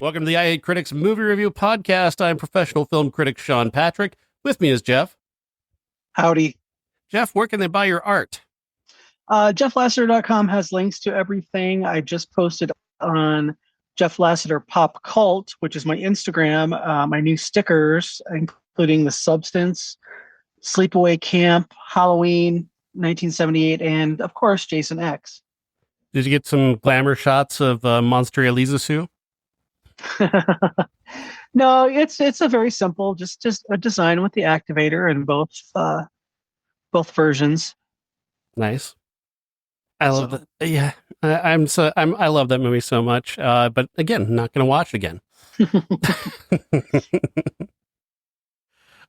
Welcome to the I Hate Critics Movie Review Podcast. I'm professional film critic Sean Patrick. With me is Jeff. Howdy. Jeff, where can they buy your art? JeffLassiter.com has links to everything. I just posted on Jeff Lassiter Pop Cult, which is my Instagram, my new stickers, including The Substance, Sleepaway Camp, Halloween, 1978, and, of course, Jason X. Did you get some glamour shots of Monster Elisa Sue? No, it's a very simple, just a design with the activator in both versions. Nice. I love that. Yeah, I love that movie so much. But again, not going to watch it again.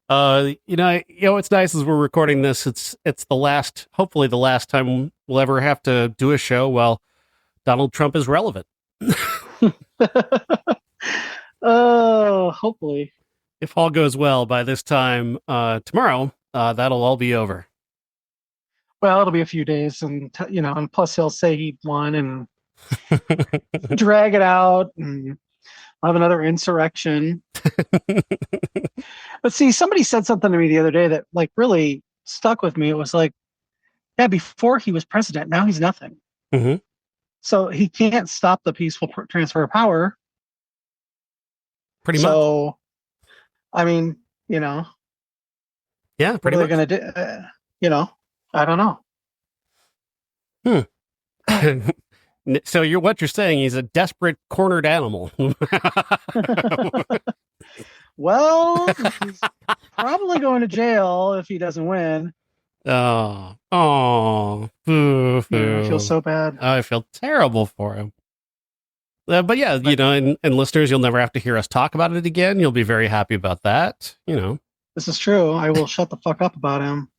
What's nice is we're recording this. It's hopefully the last time we'll ever have to do a show while Donald Trump is relevant. Oh, hopefully. If all goes well by this time tomorrow, that'll all be over. Well, it'll be a few days, and plus he'll say he won and drag it out and have another insurrection. But see, somebody said something to me the other day that really stuck with me. It was like, yeah, before he was president, now he's nothing. Mm-hmm. So he can't stop the peaceful transfer of power. Pretty much. So, I mean, yeah, pretty what are much. they going to do? I don't know. So what you're saying, he's a desperate, cornered animal. Well, he's probably going to jail if he doesn't win. Oh, I feel so bad. I feel terrible for him. But yeah, and listeners, you'll never have to hear us talk about it again. You'll be very happy about that. This is true. I will shut the fuck up about him.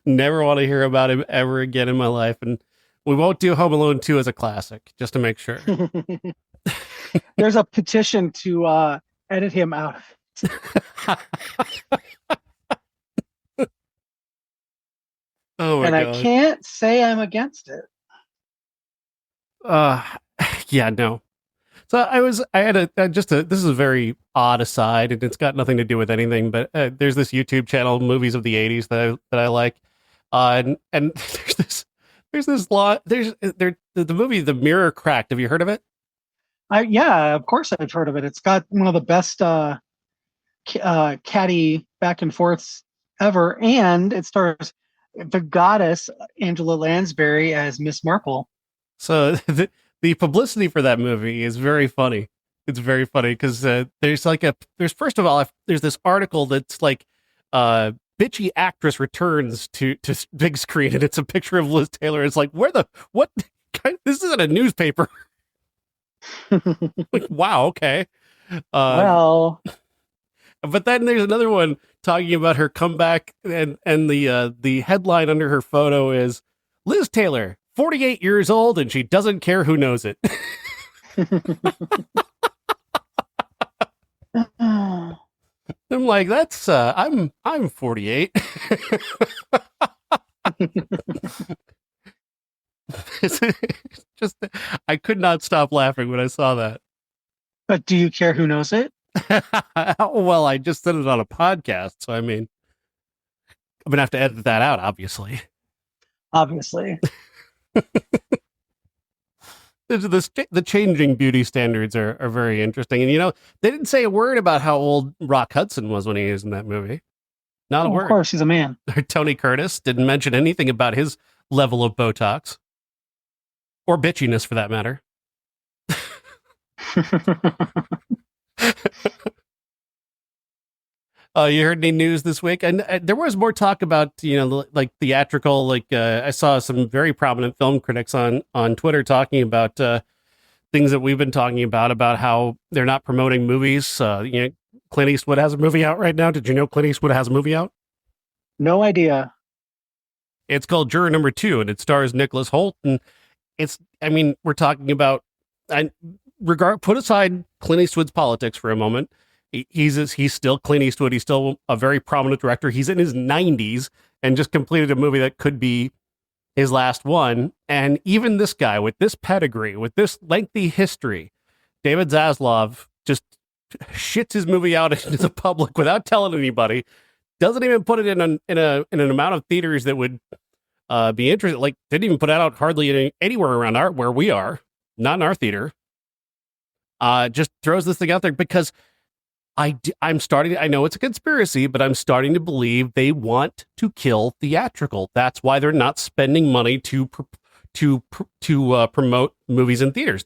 Never want to hear about him ever again in my life. And we won't do Home Alone 2 as a classic, just to make sure. There's a petition to edit him out. Oh my God. I can't say I'm against it. Yeah, no. So this is a very odd aside, and it's got nothing to do with anything, but there's this YouTube channel, Movies of the 80s, that I like. And the movie The Mirror Cracked. Have you heard of it? Yeah, of course I've heard of it. It's got one of the best catty back and forths ever, and it stars the goddess Angela Lansbury as Miss Marple. So the publicity for that movie is very funny. It's very funny because there's first of all, there's this article that's like bitchy actress returns to big screen, and it's a picture of Liz Taylor. It's like, what this isn't a newspaper. Like, wow, okay. Well, but then there's another one talking about her comeback, and the headline under her photo is Liz Taylor, 48 years old, and she doesn't care who knows it. I'm like, that's I'm 48. Just I could not stop laughing when I saw that. But do you care who knows it? Well, I just said it on a podcast, so I mean, I'm gonna have to edit that out, obviously. The changing beauty standards are very interesting. And, they didn't say a word about how old Rock Hudson was when he was in that movie. Not a word. Of course, he's a man. Tony Curtis didn't mention anything about his level of Botox. Or bitchiness, for that matter. You heard any news this week? And there was more talk about, like theatrical, I saw some very prominent film critics on Twitter talking about things that we've been talking about how they're not promoting movies. Clint Eastwood has a movie out right now. Did you know Clint Eastwood has a movie out? No idea. It's called Juror Number 2, and it stars Nicholas Hoult. And we're talking about, put aside Clint Eastwood's politics for a moment. He's still Clint Eastwood. He's still a very prominent director. He's in his 90s and just completed a movie that could be his last one. And even this guy with this pedigree, with this lengthy history, David Zaslav just shits his movie out into the public without telling anybody. Doesn't even put it in an amount of theaters that would be interested. Like, didn't even put it out hardly anywhere around where we are, not in our theater. Just throws this thing out there because I'm starting. I know it's a conspiracy, but I'm starting to believe they want to kill theatrical. That's why they're not spending money to promote movies in theaters.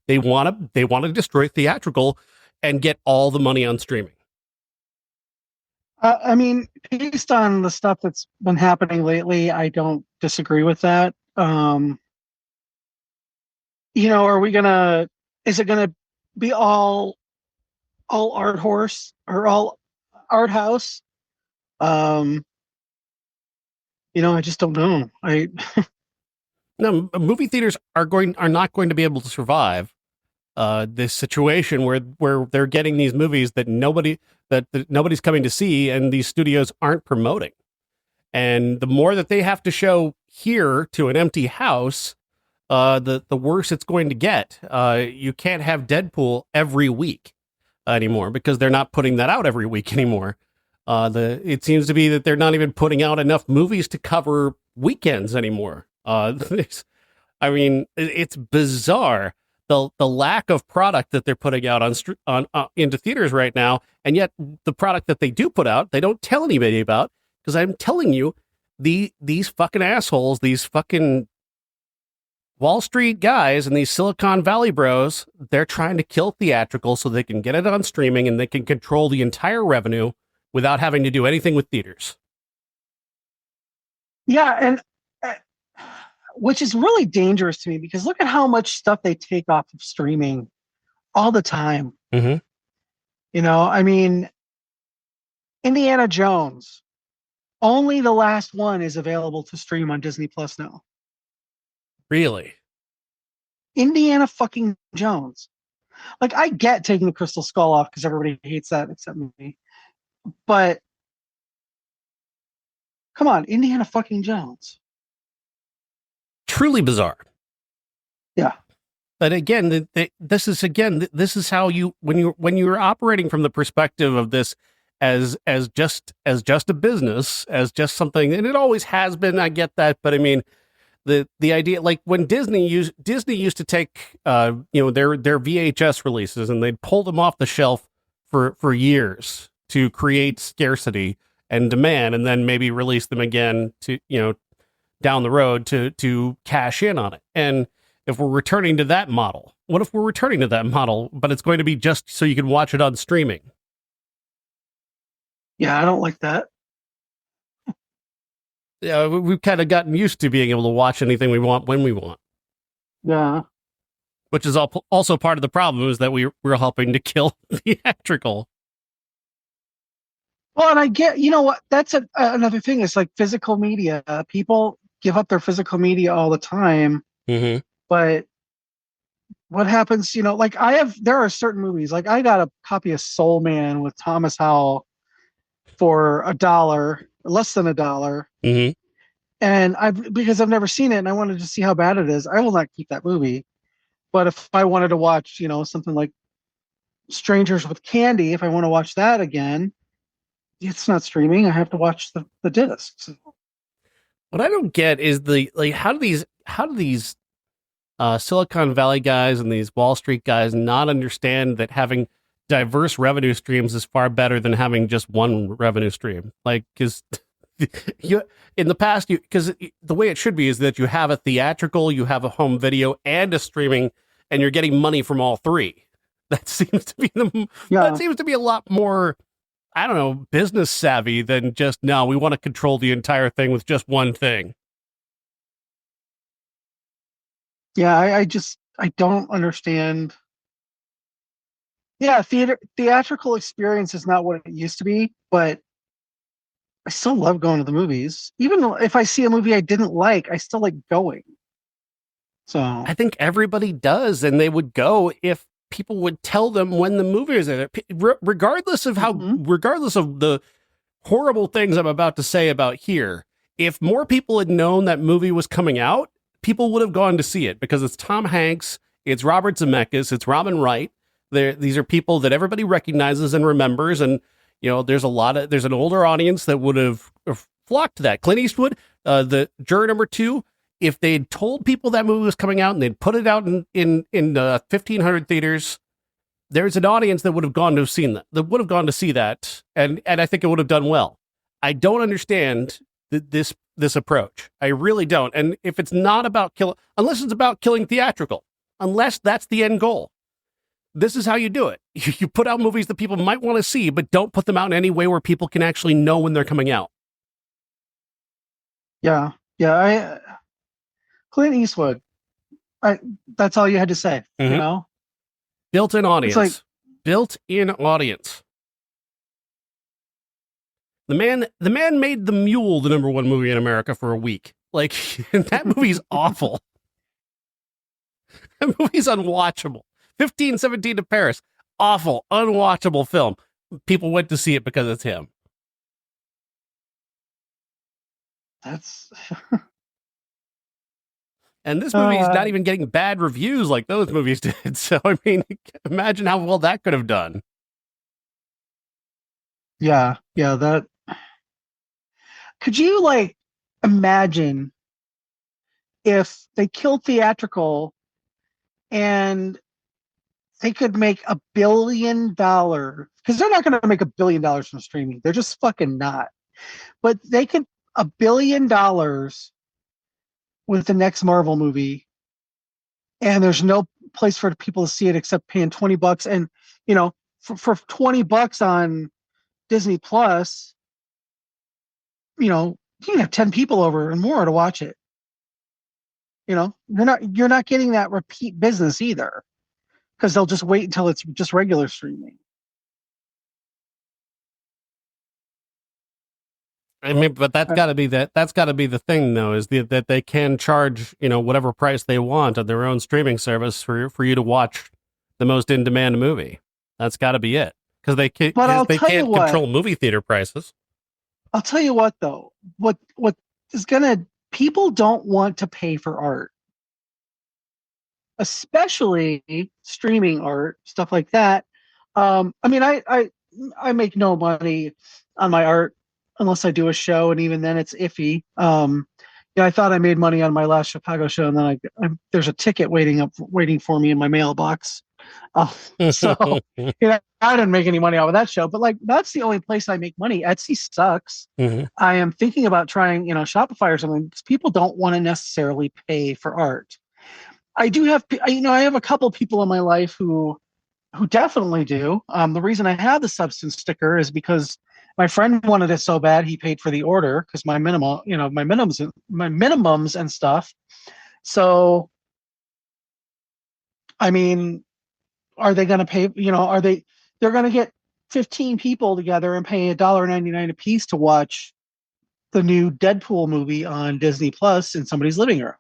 They want to destroy theatrical and get all the money on streaming. I mean, based on the stuff that's been happening lately, I don't disagree with that. Are we gonna? Is it gonna be all art horse or all art house? I just don't know. No, movie theaters are not going to be able to survive this situation where they're getting these movies that nobody's coming to see, and these studios aren't promoting. And the more that they have to show here to an empty house, the worse it's going to get. You can't have Deadpool every week anymore because they're not putting that out every week anymore. It seems to be that they're not even putting out enough movies to cover weekends anymore. It's bizarre the lack of product that they're putting out on into theaters right now, and yet the product that they do put out, they don't tell anybody about, because I'm telling you, these fucking assholes, these fucking Wall Street guys and these Silicon Valley bros, they're trying to kill theatrical so they can get it on streaming and they can control the entire revenue without having to do anything with theaters. Yeah, and which is really dangerous to me, because look at how much stuff they take off of streaming all the time. Mm-hmm. Indiana Jones, only the last one is available to stream on Disney Plus now. Really? Indiana fucking Jones. Like, I get taking the crystal skull off because everybody hates that except me. But come on, Indiana fucking Jones. Truly bizarre. Yeah. But again, this is how when you're operating from the perspective of this as just a business, as just something, and it always has been. I get that, but I mean, the idea, like when Disney used to take their VHS releases and they'd pull them off the shelf for years to create scarcity and demand, and then maybe release them again to down the road to cash in on it. And if we're returning to that model, what if we're returning to that model, but it's going to be just so you can watch it on streaming? Yeah, I don't like that. Yeah, we've kind of gotten used to being able to watch anything we want when we want. Yeah. Which is also part of the problem, is that we're helping to kill theatrical. Well, and I get, what, that's another thing. It's like physical media. People give up their physical media all the time. Mm-hmm. But what happens, there are certain movies, like I got a copy of Soul Man with Thomas Howell for $1, less than $1. Mm-hmm. And because I've never seen it and I wanted to see how bad it is, I will not keep that movie. But if I wanted to watch, something like Strangers with Candy, if I want to watch that again, it's not streaming. I have to watch the discs. What I don't get is how do these Silicon Valley guys and these Wall Street guys not understand that having diverse revenue streams is far better than having just one revenue stream? Like, because in the past, because the way it should be is that you have a theatrical, you have a home video, and a streaming, and you're getting money from all three. That seems to be that seems to be a lot more, I don't know, business savvy than just, no, we want to control the entire thing with just one thing. Yeah, I don't understand. Yeah, theatrical experience is not what it used to be, but I still love going to the movies. Even if I see a movie I didn't like, I still like going. So I think everybody does, and they would go if people would tell them when the movie is in it, regardless of regardless of the horrible things I'm about to say about here. If more people had known that movie was coming out, people would have gone to see it, because it's Tom Hanks, it's Robert Zemeckis, it's Robin Wright. These are people that everybody recognizes and remembers, and there's an older audience that would have flocked to that. Clint Eastwood, the Juror number 2, if they'd told people that movie was coming out and they'd put it out in 1,500 theaters, there's an audience that would have gone to see that, and I think it would have done well. I don't understand this approach. I really don't. And if it's not about unless it's about killing theatrical, unless that's the end goal, this is how you do it. You put out movies that people might want to see, but don't put them out in any way where people can actually know when they're coming out. Yeah. Clint Eastwood. That's all you had to say. Mm-hmm. Built-in audience. Built-in audience. The man made The Mule the number 1 movie in America for a week. Like, that movie's awful. That movie's unwatchable. 1517 to Paris. Awful, unwatchable film. People went to see it because it's him. That's... And this movie is not even getting bad reviews like those movies did. So, I mean, imagine how well that could have done. Yeah, that... Could you, imagine if they killed theatrical and they could make $1 billion? Because they're not going to make $1 billion from streaming. They're just fucking not. But they could $1 billion with the next Marvel movie, and there's no place for people to see it except paying $20. And for $20 on Disney Plus, you can have 10 people over and more to watch it. You're not getting that repeat business either, because they'll just wait until it's just regular streaming. I mean, but that's got to be the thing, though, is that they can charge, whatever price they want on their own streaming service for you to watch the most in-demand movie. That's got to be it, because they can't control movie theater prices. I'll tell you what, though, what is people don't want to pay for art, especially streaming art, stuff like that. I mean, I make no money on my art unless I do a show, and even then it's iffy. I thought I made money on my last Chicago show, and then there's a ticket waiting for me in my mailbox. So I didn't make any money off of that show, but that's the only place I make money. Etsy sucks. Mm-hmm. I am thinking about trying, Shopify or something, because people don't want to necessarily pay for art. I do have, I have a couple people in my life who definitely do. The reason I have the substance sticker is because my friend wanted it so bad he paid for the order, because my minimums and stuff. So, I mean, are they going to pay? They're going to get 15 people together and pay $1.99 a piece to watch the new Deadpool movie on Disney Plus in somebody's living room.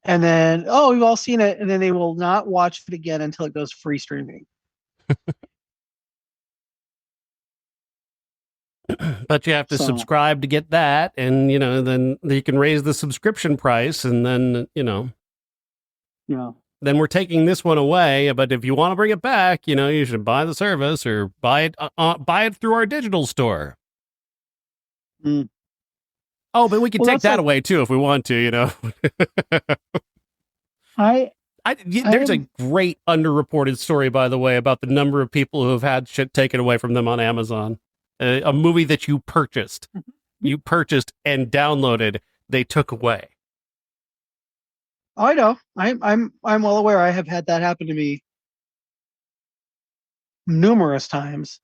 And then, we've all seen it, and then they will not watch it again until it goes free streaming. But you have to subscribe to get that, and then you can raise the subscription price, and then then we're taking this one away. But if you want to bring it back, you should buy the service or buy it through our digital store. Mm. Oh, but we can take that away too if we want to. There's a great underreported story, by the way, about the number of people who have had shit taken away from them on Amazon. A movie that you purchased and downloaded, they took away. I know. I'm well aware. I have had that happen to me numerous times.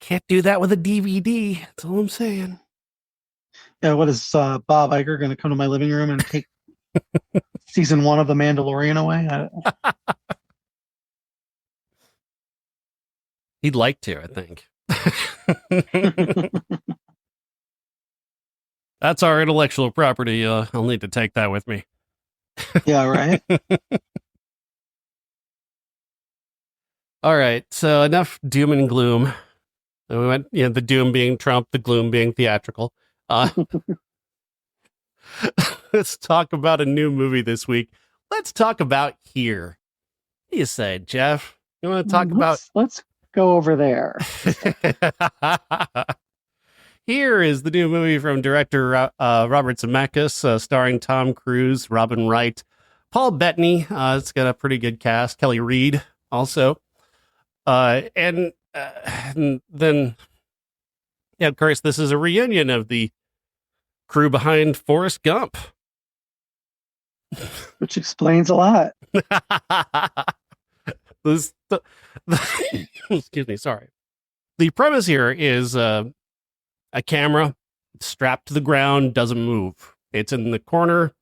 Can't do that with a DVD. That's all I'm saying. Yeah, what is Bob Iger going to come to my living room and take season 1 of The Mandalorian away? He'd like to, I think. That's our intellectual property. I'll need to take that with me. Yeah, right. All right. So enough doom and gloom. We went, the doom being Trump, the gloom being theatrical. Let's talk about a new movie this week. Let's talk about Here. do you say, Jeff? You want to talk about? Let's go over there. Here is the new movie from director Robert Zemeckis, starring Tom Cruise, Robin Wright, Paul Bettany. It's got a pretty good cast. Kelly Reed also, and then, yeah, of course, this is a reunion of the crew behind Forrest Gump, which explains a lot. Excuse me, sorry. The premise here is a camera strapped to the ground, doesn't move. It's in the corner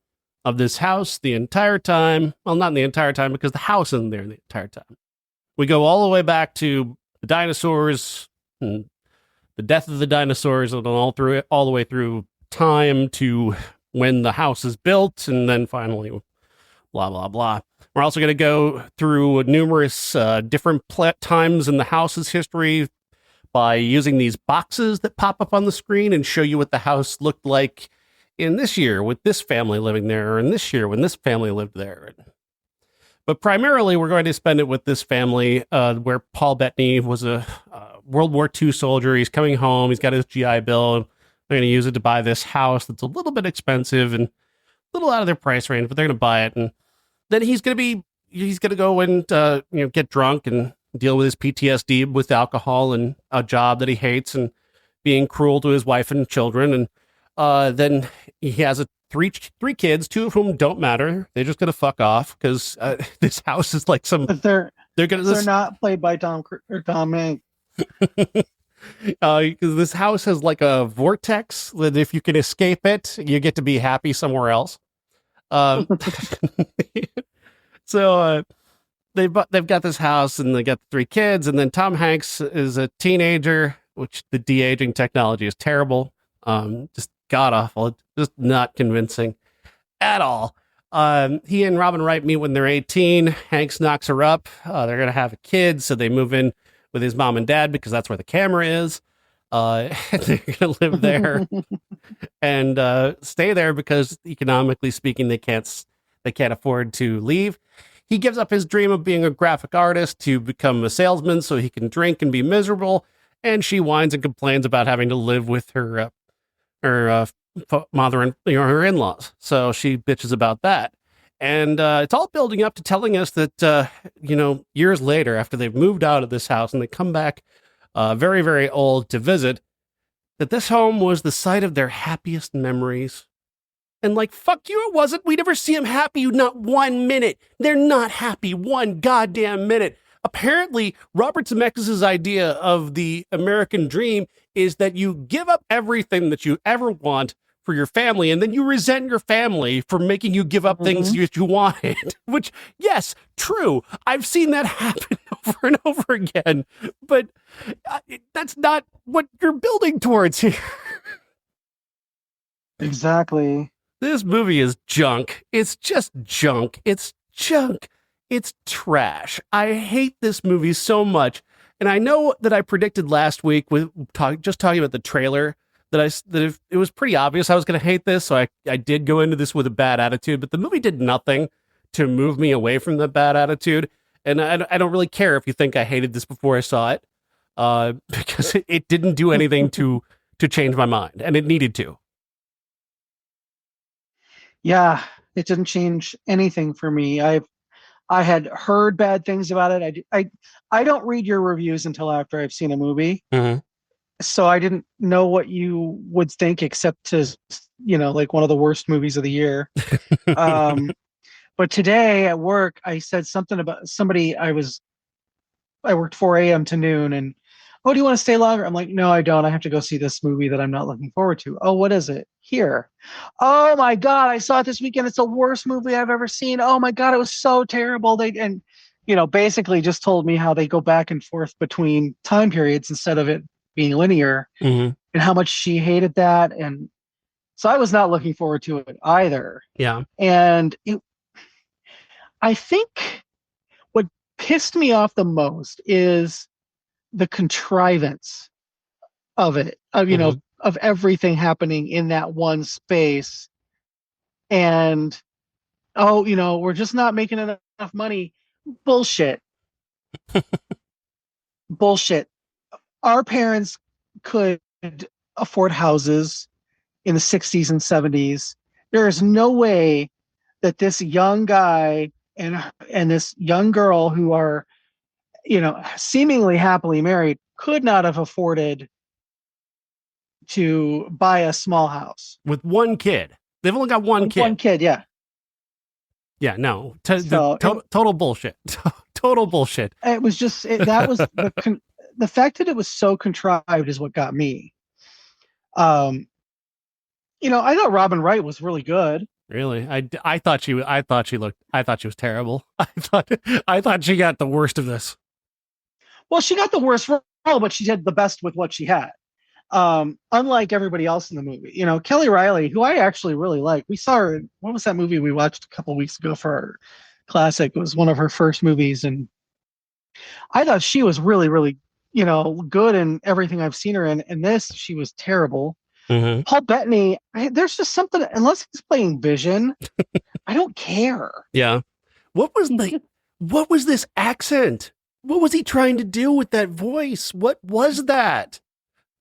of this house the entire time. Well, not the entire time, because the house isn't there the entire time. We go all the way back to the dinosaurs, and the death of the dinosaurs, and all the way through time to when the house is built, and then finally, blah, blah, blah. We're also going to go through numerous different times in the house's history by using these boxes that pop up on the screen and show you what the house looked like in this year with this family living there, or in this year when this family lived there. But primarily, we're going to spend it with this family where Paul Bettany was a World War II soldier. He's coming home. He's got his GI Bill. And they're going to use it to buy this house that's a little bit expensive and a little out of their price range, but they're going to buy it. And then he's going to go and get drunk and deal with his PTSD with alcohol and a job that he hates and being cruel to his wife and children. And then he has three kids, two of whom don't matter. They're just going to fuck off because this house is like some. But they're not played by Tom Hanks. Because this house has like a vortex that if you can escape it, you get to be happy somewhere else. So they've got this house and they got 3 kids, and then Tom Hanks is a teenager, which the de-aging technology is terrible. Just god awful, just not convincing at all. He and Robin Wright meet when they're 18. Hanks knocks her up. They're gonna have a kid, so they move in with his mom and dad because that's where the camera is. And they're gonna live there and stay there because economically speaking, they can't afford to leave. He gives up his dream of being a graphic artist to become a salesman so he can drink and be miserable. And she whines and complains about having to live with her mother and her in-laws. So she bitches about that. And it's all building up to telling us that, years later, after they've moved out of this house and they come back very, very old to visit, that this home was the site of their happiest memories. And like, fuck you, it wasn't. We never see them happy, not 1 minute. They're not happy 1 goddamn minute. Apparently, Robert Zemeckis' idea of the American dream is that you give up everything that you ever want for your family, and then you resent your family for making you give up things that you wanted. Which, yes, true. I've seen that happen over and over again. But that's not what you're building towards here. Exactly. This movie is junk. It's just junk. It's junk. It's trash. I hate this movie so much. And I know that I predicted last week with just talking about the trailer that it was pretty obvious I was going to hate this. So I did go into this with a bad attitude, but the movie did nothing to move me away from the bad attitude. And I don't really care if you think I hated this before I saw it, because it didn't do anything to change my mind, and it needed to. Yeah, it didn't change anything for me. I had heard bad things about it. I don't read your reviews until after I've seen a movie. Mm-hmm. So I didn't know what you would think, except to, like one of the worst movies of the year. But today at work, I said something about somebody. I worked 4 a.m. to noon, and oh, do you want to stay longer? I'm like, no, I don't. I have to go see this movie that I'm not looking forward to. Oh, what is it? Here. Oh my God, I saw it this weekend. It's the worst movie I've ever seen. Oh my God, it was so terrible. Basically just told me how they go back and forth between time periods instead of it being linear, and how much she hated that. And so I was not looking forward to it either. Yeah. And I think what pissed me off the most is the contrivance of it, of everything happening in that one space. And, we're just not making enough money. Bullshit. Bullshit. Our parents could afford houses in the 60s and 70s. There is no way that this young guy and this young girl who are, seemingly happily married could not have afforded to buy a small house with one kid. They've only got one kid. One kid, yeah. Yeah, no, total bullshit. Total bullshit. It was just that was the fact that it was so contrived is what got me. I thought Robin Wright was really good. Really, I thought she was terrible. I thought she got the worst of this. Well, she got the worst role, but she did the best with what she had. Unlike everybody else in the movie, Kelly Riley, who I actually really like. We saw her. What was that movie we watched a couple weeks ago for our classic? It was one of her first movies, and I thought she was really, really, good in everything I've seen her in. And this, she was terrible. Mm-hmm. Paul Bettany, there's just something. Unless he's playing Vision, I don't care. Yeah. What was this accent? What was he trying to do with that voice? What was that?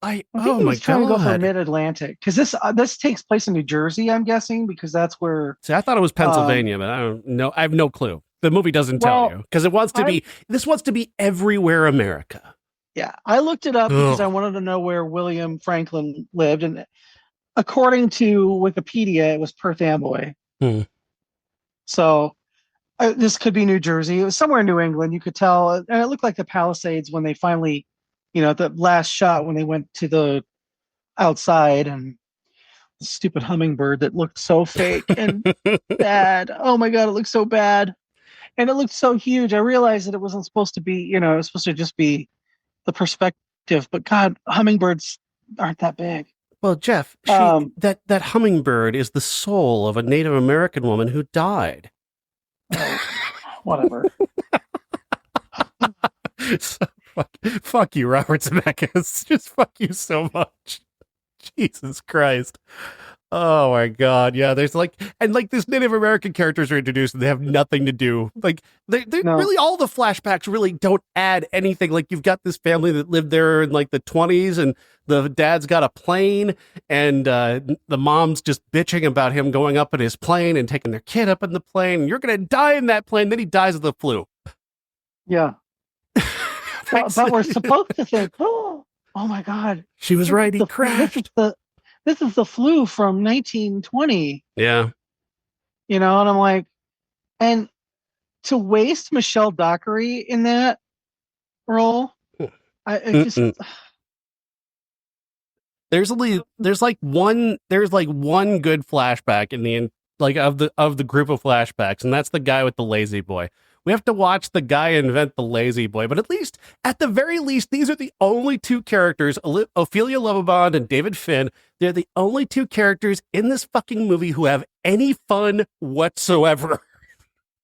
I think he was trying to go for Mid-Atlantic because this takes place in New Jersey, I'm guessing, because that's where. See, I thought it was Pennsylvania, but I don't know. I have no clue. The movie doesn't tell you because it wants to be. This wants to be everywhere America. Yeah, I looked it up because I wanted to know where William Franklin lived, and according to Wikipedia, it was Perth Amboy. So this could be New Jersey. It was somewhere in New England. You could tell, and it looked like the Palisades when they finally, the last shot when they went to the outside and the stupid hummingbird that looked so fake and bad. Oh my God, it looked so bad, and it looked so huge. I realized that it wasn't supposed to be, it was supposed to just be the perspective, but God, hummingbirds aren't that big. Well, Jeff, that hummingbird is the soul of a Native American woman who died. Whatever. So, fuck you, Robert Zemeckis. Just fuck you so much. Jesus Christ. Oh my God. Yeah, there's this Native American characters are introduced and they have nothing to do. Like they really, all the flashbacks really don't add anything. Like you've got this family that lived there in like the 20s and the dad's got a plane and the mom's just bitching about him going up in his plane and taking their kid up in the plane. You're going to die in that plane. Then he dies of the flu. Yeah. but we're supposed to think, oh my God. She was right. He crashed. This is the flu from 1920. Yeah. And I'm like, and to waste Michelle Dockery in that role, there's one good flashback in the of the group of flashbacks, and that's the guy with the lazy boy. We have to watch the guy invent the lazy boy, but at the very least, these are the only two characters, Ophelia Lovibond and David Finn. They're the only two characters in this fucking movie who have any fun whatsoever.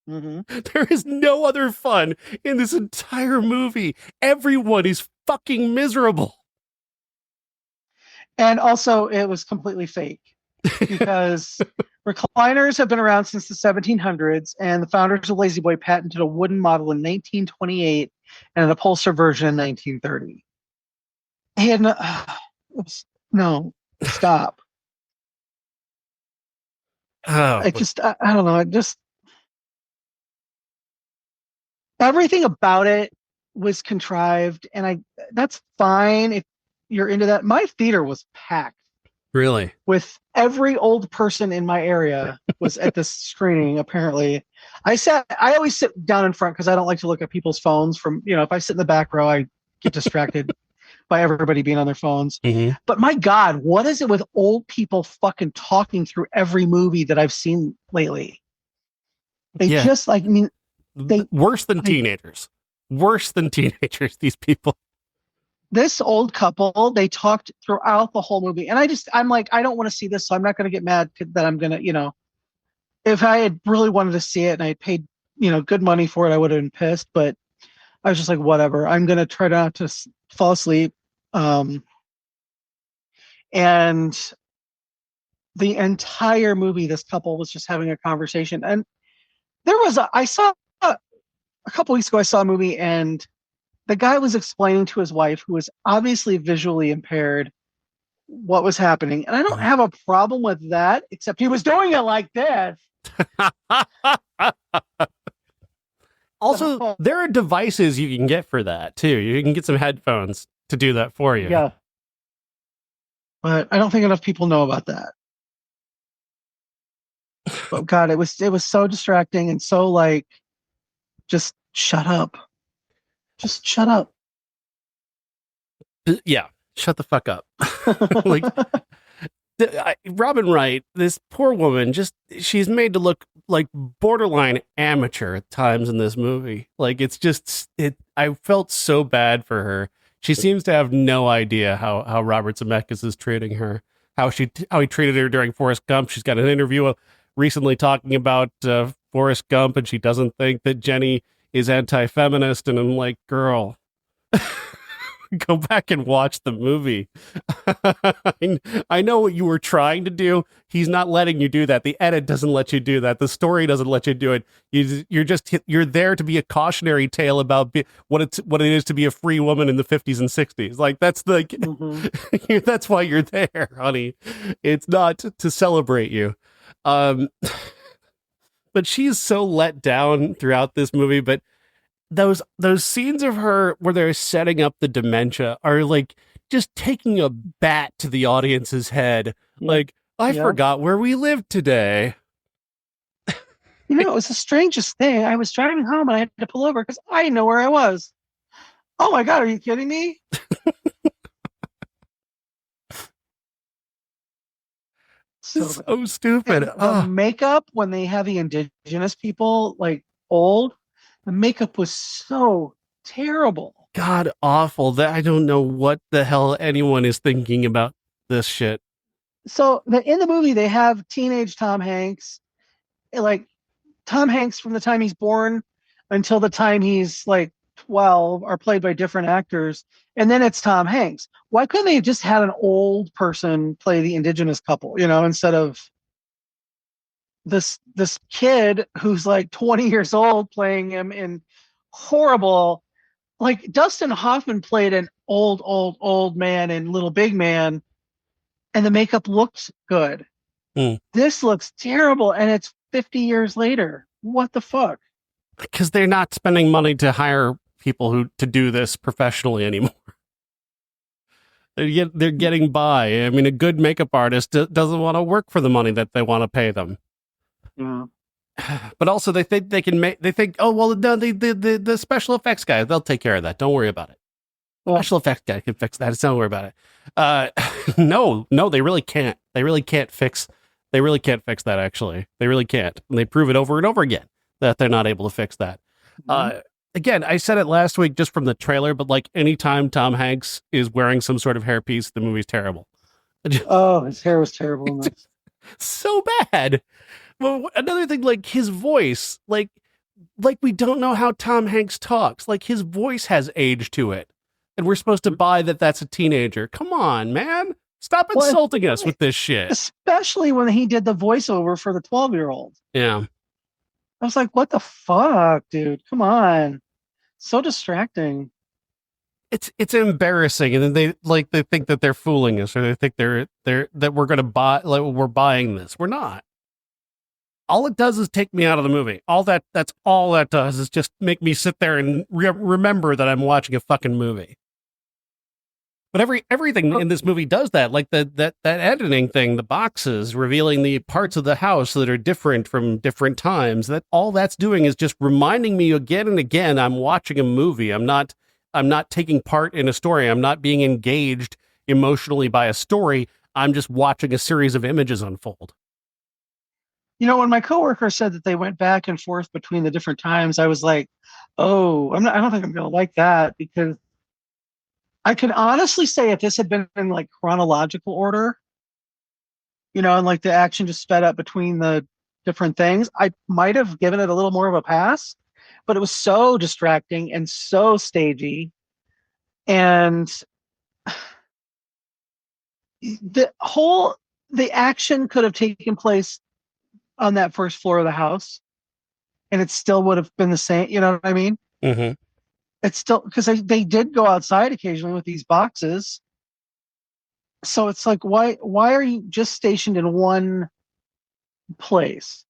Mm-hmm. There is no other fun in this entire movie. Everyone is fucking miserable. And also, it was completely fake because recliners have been around since the 1700s, and the founders of Lazy Boy patented a wooden model in 1928 and an upholstered version in 1930. No, stop. I don't know. Everything about it was contrived, and that's fine if you're into that. My theater was packed. Really? With every old person in my area was at this screening, apparently. I always sit down in front because I don't like to look at people's phones if I sit in the back row, I get distracted by everybody being on their phones. Mm-hmm. But my God, what is it with old people fucking talking through every movie that I've seen lately? They just worse than teenagers. Worse than teenagers, these people. This old couple, they talked throughout the whole movie. And I'm like, I don't want to see this, so I'm not going to get mad that I'm going to, if I had really wanted to see it and I had paid, good money for it, I would have been pissed. But I was just like, whatever, I'm going to try not to fall asleep. And the entire movie, this couple was just having a conversation. And I saw a couple weeks ago, I saw a movie and the guy was explaining to his wife, who was obviously visually impaired, what was happening. And I don't have a problem with that, except he was doing it like this. Also, So, there are devices you can get for that too. You can get some headphones to do that for you. yeah. But I don't think enough people know about that. But God, it was so distracting and so like, just shut up. Just shut up. Yeah, shut the fuck up. Like, Robin Wright, this poor woman, she's made to look like borderline amateur at times in this movie. Like, I felt so bad for her. She seems to have no idea how Robert Zemeckis is treating her, how he treated her during Forrest Gump. She's got an interview recently talking about Forrest Gump, and she doesn't think that Jenny is anti-feminist. And I'm like, girl, go back and watch the movie. I know what you were trying to do. He's not letting you do that. The edit doesn't let you do that. The story doesn't let you do it. You're there to be a cautionary tale about what it is to be a free woman in the 50s and 60s. Like, that's that's why you're there, honey. It's not to celebrate you. But she's so let down throughout this movie. But those scenes of her where they're setting up the dementia are like just taking a bat to the audience's head. Like, I forgot where we lived today. It was the strangest thing. I was driving home and I had to pull over because I didn't know where I was. Oh my God, are you kidding me? So stupid. The makeup, when they have the indigenous people like old, the makeup was so terrible. God awful. That I don't know what the hell anyone is thinking about this shit. So in the movie, they have teenage Tom Hanks, like Tom Hanks from the time he's born until the time he's like 12 are played by different actors. And then it's Tom Hanks. Why couldn't they have just had an old person play the indigenous couple, instead of this kid who's like 20 years old playing him in horrible, like Dustin Hoffman played an old man in Little Big Man, and the makeup looks good. This looks terrible, and it's 50 years later. What the fuck? Because they're not spending money to hire people to do this professionally anymore. They're getting by. I mean, a good makeup artist doesn't want to work for the money that they want to pay them. Yeah. But also, they think they can make. They think, oh well, the special effects guy, they'll take care of that. Don't worry about it. Special effects guy can fix that. Don't worry about it. No, they really can't. They really can't fix that. Actually, they really can't. And they prove it over and over again that they're not able to fix that. Again, I said it last week just from the trailer, but like anytime Tom Hanks is wearing some sort of hairpiece, the movie's terrible. His hair was terrible. So bad. Well, another thing, like his voice, like we don't know how Tom Hanks talks. Like his voice has age to it, and we're supposed to buy that that's a teenager. Come on, man. Stop insulting us with this shit. Especially when he did the voiceover for the 12-year-old. Yeah. I was like, what the fuck, dude? Come on. So distracting. It's embarrassing, and then they think that they're fooling us, or they think they're that we're gonna buy, like we're buying this. We're not. All it does is take me out of the movie. That's all that does is just make me sit there and remember that I'm watching a fucking movie. But everything in this movie does that, like that editing thing, the boxes revealing the parts of the house that are different from different times. That all that's doing is just reminding me again and again I'm watching a movie. I'm not taking part in a story. I'm not being engaged emotionally by a story. I'm just watching a series of images unfold. When my coworker said that they went back and forth between the different times, I was like, oh, I don't think I'm going to like that, because I could honestly say if this had been in like chronological order, and like the action just sped up between the different things, I might have given it a little more of a pass, but it was so distracting and so stagey. And the action could have taken place on that first floor of the house. and it still would have been the same. You know what I mean? Mm-hmm. It's still because they did go outside occasionally with these boxes. So it's like, why are you just stationed in one place?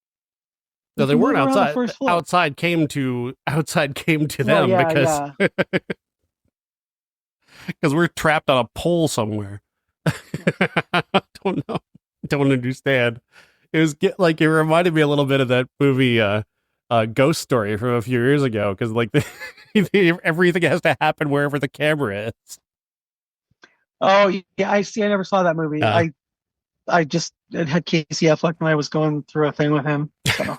No, You they can weren't move around the outside. first floor. Outside came to Well, them yeah, because yeah. we're trapped on a pole somewhere. Don't know. Don't understand. Like it reminded me a little bit of that movie Ghost Story from a few years ago, because like everything has to happen wherever the camera is. Oh, yeah. I see. I never saw that movie. Uh, I just it had Casey Affleck when I was going through a thing with him. So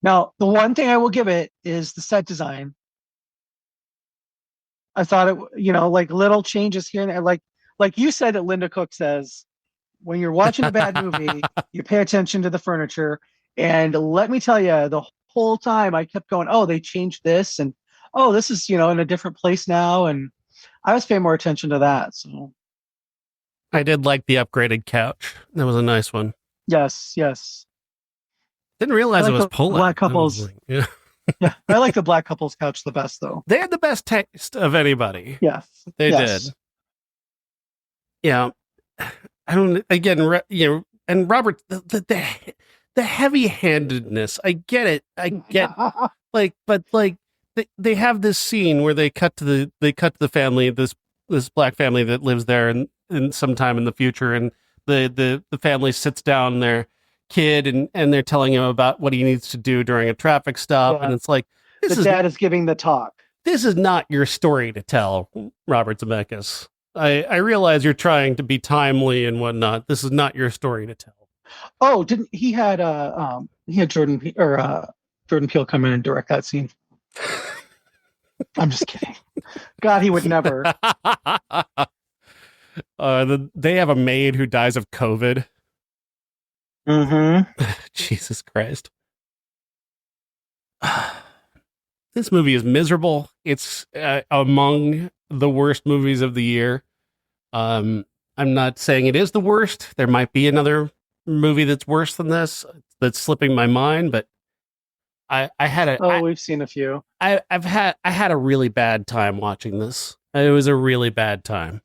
now the one thing I will give it is the set design. I thought it, like little changes here and there, like you said that Linda Cook says, when you're watching a bad movie, you pay attention to the furniture. And let me tell you, the whole time I kept going, oh, they changed this, and oh, this is in a different place now, and I was paying more attention to that. So I did like the upgraded couch. That was a nice one. yes, yes, Didn't I realize it like was the pulling. black couples. Like, yeah. Yeah, I like the black couples couch the best, though. They had the best taste of anybody. Yes, They yes, did. Yeah. I don't, again, and Robert, the heavy handedness. I get it. I get but they have this scene where they cut to the family, this black family that lives there and sometime in the future. And the family sits down their kid and they're telling him about what he needs to do during a traffic stop. yeah. And it's like, The dad is giving the talk. this is not your story to tell, Robert Zemeckis. I realize you're trying to be timely and whatnot. This is not your story to tell. Oh, didn't he had Jordan Jordan Peele come in and direct that scene? I'm just kidding. God, he would never. They have a maid who dies of COVID. Mm-hmm. Jesus Christ. This movie is miserable. It's among the worst movies of the year. I'm not saying it is the worst. There might be another movie that's worse than this that's slipping my mind, but We've seen a few. I had a really bad time watching this. It was a really bad time.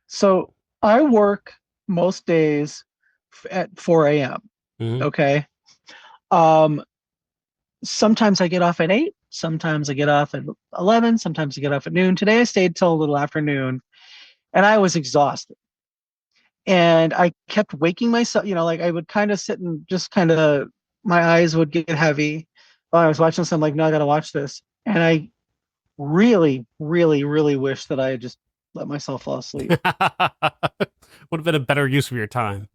So I work most days at 4 a.m. Mm-hmm. Okay. Sometimes I get off at 8. Sometimes I get off at 11. Sometimes I get off at noon. Today I stayed till a little after noon, and I was exhausted. And I kept waking myself, like I would kind of sit and just kind of, my eyes would get heavy while I was watching this. I'm like, no, I got to watch this. And I really, really, really wish that I had just let myself fall asleep. Would have been a better use of your time.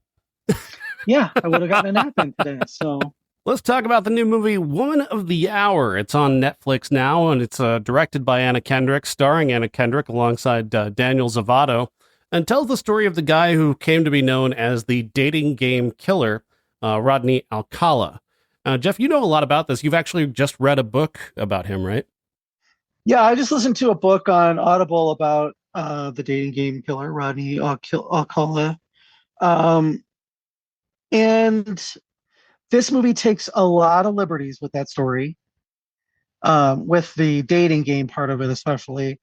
Yeah, I would have gotten a nap in today. So let's talk about the new movie, Woman of the Hour. It's on Netflix now, and it's directed by Anna Kendrick, starring Anna Kendrick alongside Daniel Zovatto, and tells the story of the guy who came to be known as the dating game killer, Rodney Alcala. Jeff, you know a lot about this. You've actually just read a book about him, right? yeah, I just listened to a book on Audible about the dating game killer, Rodney Alcala. And this movie takes a lot of liberties with that story, with the dating game part of it especially.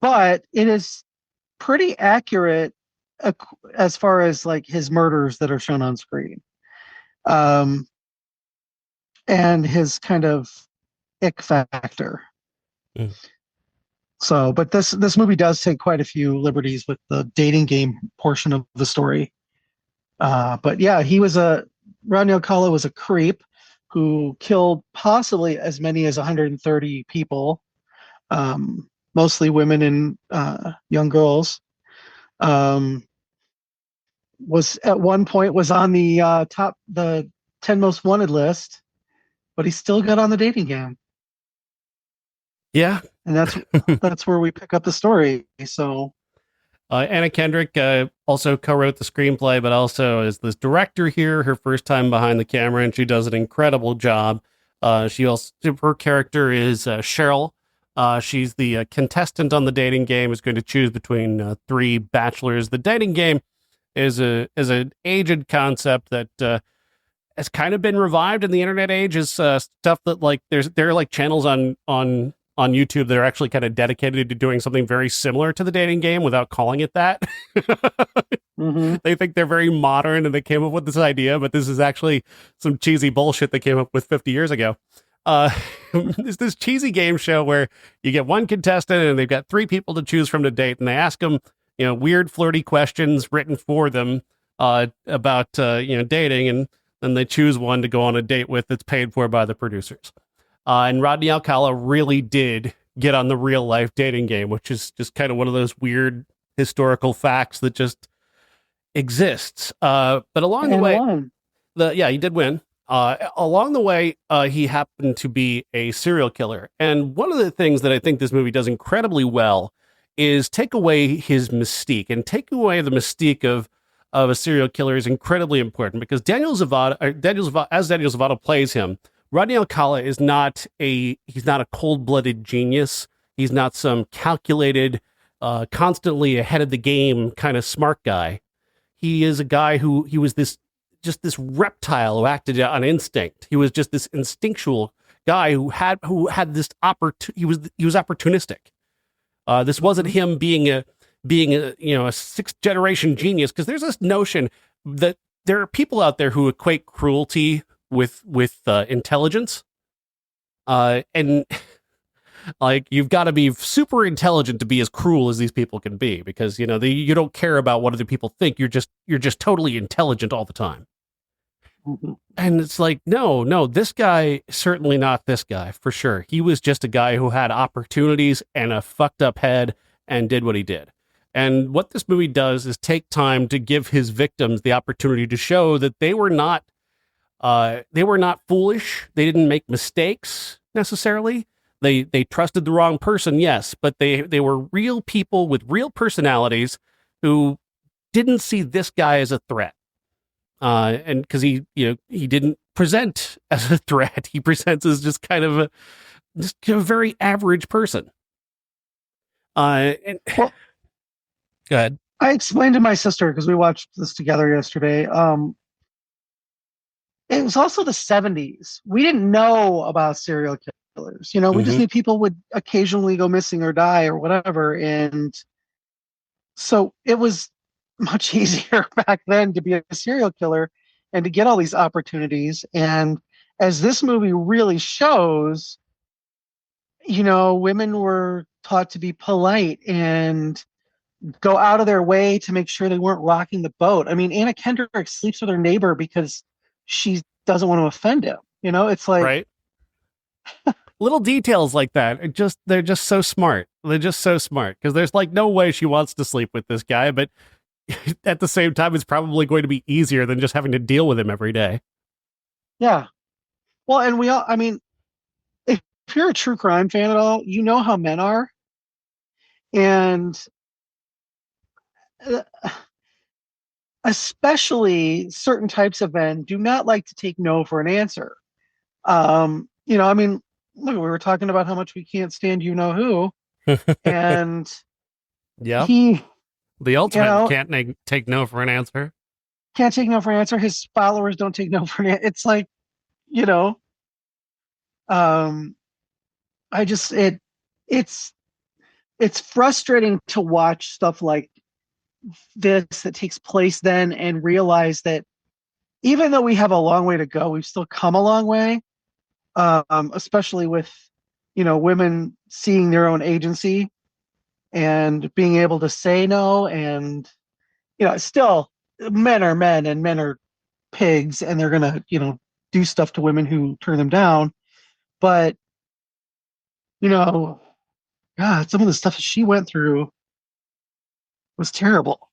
But it is pretty accurate as far as like his murders that are shown on screen, and his kind of ick factor. Mm. So, but this movie does take quite a few liberties with the dating game portion of the story. But yeah, Rodney Alcala was a creep who killed possibly as many as 130 people, mostly women and young girls. Was at one point was on the the 10 most wanted list, but he still got on the dating game. Yeah. And that's where we pick up the story. So Anna Kendrick also co-wrote the screenplay, but also is this director here, her first time behind the camera, and she does an incredible job. Her character is Cheryl. She's the contestant on the dating game, is going to choose between 3 bachelors. The dating game is an aged concept that has kind of been revived in the internet age. Is stuff that like there are like channels on YouTube that are actually kind of dedicated to doing something very similar to the dating game without calling it that. Mm-hmm. They think they're very modern and they came up with this idea, but this is actually some cheesy bullshit they came up with 50 years ago. It's this cheesy game show where you get one contestant and they've got three people to choose from to date, and they ask them, weird flirty questions written for them about dating, and then they choose one to go on a date with that's paid for by the producers. And Rodney Alcala really did get on the real life dating game, which is just kind of one of those weird historical facts that just exists. But along the way, he did win. Along the way, he happened to be a serial killer. And one of the things that I think this movie does incredibly well is take away his mystique, and take away the mystique of a serial killer is incredibly important, because Daniel Zovatto plays him. Rodney Alcala is he's not a cold-blooded genius. He's not some calculated, constantly ahead of the game kind of smart guy. He is a guy he was this reptile who acted on instinct. He was just this instinctual guy who had this he was opportunistic. This wasn't him being a sixth generation genius, because there's this notion that there are people out there who equate cruelty with intelligence, and like, you've got to be super intelligent to be as cruel as these people can be, because you don't care about what other people think. You're just totally intelligent all the time. Mm-hmm. And it's like, no, this guy, certainly not this guy, for sure. He was just a guy who had opportunities and a fucked up head and did what he did. And what this movie does is take time to give his victims the opportunity to show that they were not foolish. They didn't make mistakes necessarily. They trusted the wrong person, yes, but they were real people with real personalities who didn't see this guy as a threat. And because he didn't present as a threat, he presents as just kind of a very average person. Well, go ahead. I explained to my sister, because we watched this together yesterday. It was also the 70s. We didn't know about serial killers. We just knew people would occasionally go missing or die or whatever. And so it was much easier back then to be a serial killer and to get all these opportunities. And as this movie really shows, women were taught to be polite and go out of their way to make sure they weren't rocking the boat. I mean, Anna Kendrick sleeps with her neighbor because she doesn't want to offend him. It's like, right. Little details like that. They're just so smart. They're just so smart, because there's like no way she wants to sleep with this guy, but at the same time, it's probably going to be easier than just having to deal with him every day. Yeah. Well, and if you're a true crime fan at all, you know how men are. And especially certain types of men do not like to take no for an answer. Look, we were talking about how much we can't stand who, and yeah, the ultimate can't take no for an answer. Can't take no for an answer. His followers don't take no for an answer. It's like, it's frustrating to watch stuff like this that takes place then, and realize that even though we have a long way to go, we've still come a long way. Especially with, women seeing their own agency and being able to say no. And, still, men are men and men are pigs, and they're going to, do stuff to women who turn them down. But, God, some of the stuff that she went through was terrible.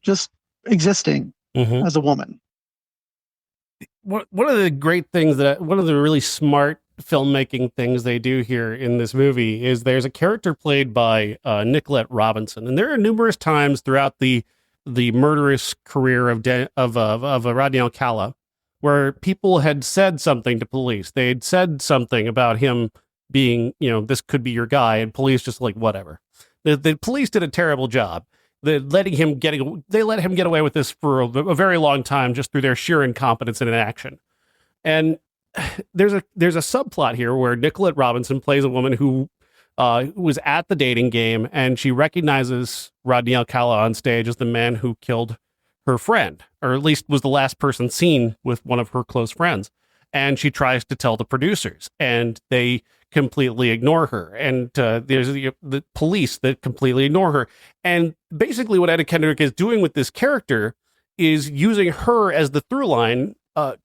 Just existing as a woman. One of the great things one of the really smart filmmaking things they do here in this movie is there's a character played by Nicolette Robinson, and there are numerous times throughout the murderous career of Rodney Alcala where people had said something to police. They had said something about him being, this could be your guy, and police just like, whatever. The police did a terrible job. they let him get away with this for a very long time just through their sheer incompetence and inaction. And there's a subplot here where Nicolette Robinson plays a woman who was at the dating game, and she recognizes Rodney Alcala on stage as the man who killed her friend, or at least was the last person seen with one of her close friends. And she tries to tell the producers, and they completely ignore her. And there's the police that completely ignore her. And basically what Anna Kendrick is doing with this character is using her as the through line